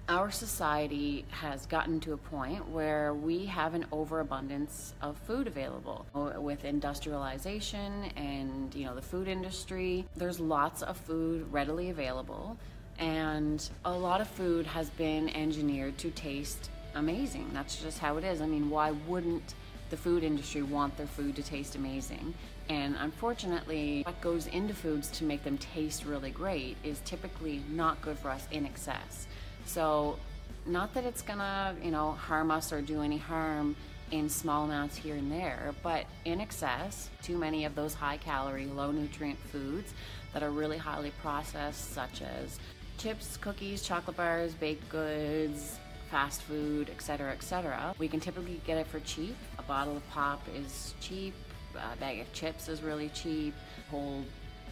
Our society has gotten to a point where we have an overabundance of food available. With industrialization and the food industry, there's lots of food readily available, and a lot of food has been engineered to taste amazing. That's just how it is. I mean, why wouldn't the food industry want their food to taste amazing? And unfortunately, what goes into foods to make them taste really great is typically not good for us in excess. So, not that it's gonna, harm us or do any harm in small amounts here and there, but in excess, too many of those high calorie, low nutrient foods that are really highly processed, such as chips, cookies, chocolate bars, baked goods, fast food, etc., etc. We can typically get it for cheap. A bottle of pop is cheap, a bag of chips is really cheap, a whole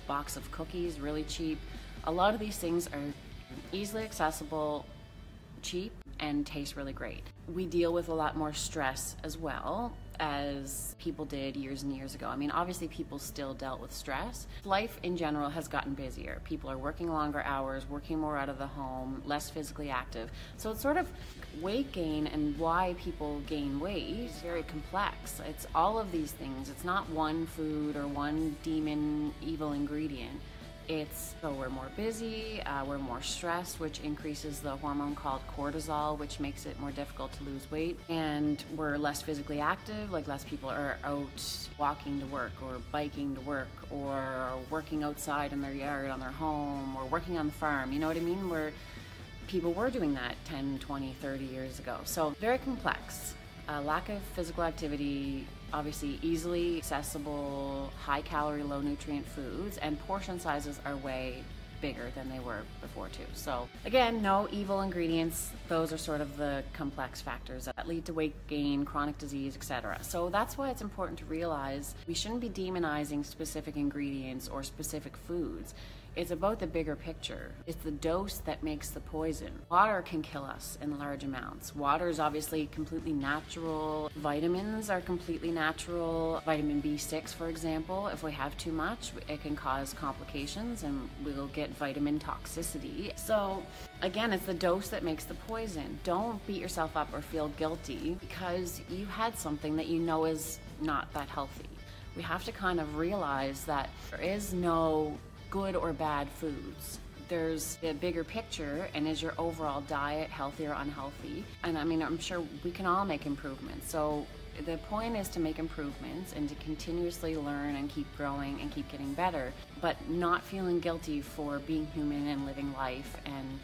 box of cookies really cheap. A lot of these things are easily accessible, cheap, and taste really great. We deal with a lot more stress as well as people did years and years ago. I mean, obviously people still dealt with stress. Life in general has gotten busier. People are working longer hours, working more out of the home, less physically active. So it's sort of weight gain and why people gain weight is very complex. It's all of these things. It's not one food or one demon evil ingredient. So we're more busy, we're more stressed, which increases the hormone called cortisol, which makes it more difficult to lose weight. And we're less physically active, like less people are out walking to work or biking to work or working outside in their yard, on their home, or working on the farm. You know what I mean? Where people were doing that 10, 20, 30 years ago. So very complex. Lack of physical activity, obviously easily accessible, high calorie, low nutrient foods, and portion sizes are way bigger than they were before too. So again, no evil ingredients. Those are sort of the complex factors that lead to weight gain, chronic disease, etc. So that's why it's important to realize we shouldn't be demonizing specific ingredients or specific foods. It's about the bigger picture. It's the dose that makes the poison. Water can kill us in large amounts. Water is obviously completely natural. Vitamins are completely natural. Vitamin B6, for example, if we have too much, it can cause complications and we'll get vitamin toxicity. So again, it's the dose that makes the poison. Don't beat yourself up or feel guilty because you had something that you know is not that healthy. We have to kind of realize that there is no good or bad foods. There's a bigger picture, and is your overall diet healthy or unhealthy? And I mean, I'm sure we can all make improvements. So the point is to make improvements and to continuously learn and keep growing and keep getting better, but not feeling guilty for being human and living life and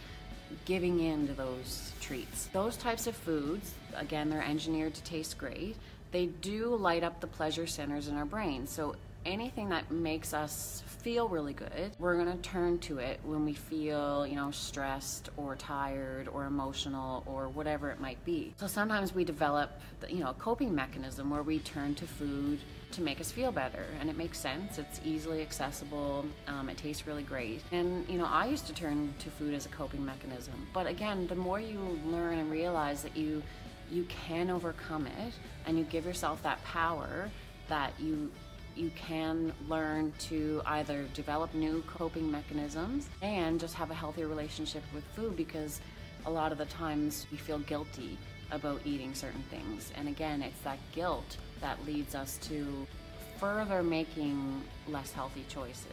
giving in to those treats. Those types of foods, again, they're engineered to taste great. They do light up the pleasure centers in our brain. So anything that makes us feel really good, we're going to turn to it when we feel, stressed or tired or emotional or whatever it might be. So sometimes we develop, a coping mechanism where we turn to food to make us feel better, and it makes sense. It's easily accessible. It tastes really great. And, I used to turn to food as a coping mechanism. But again, the more you learn and realize that you can overcome it and you give yourself that power, that you can learn to either develop new coping mechanisms and just have a healthier relationship with food, because a lot of the times we feel guilty about eating certain things. And again, it's that guilt that leads us to further making less healthy choices.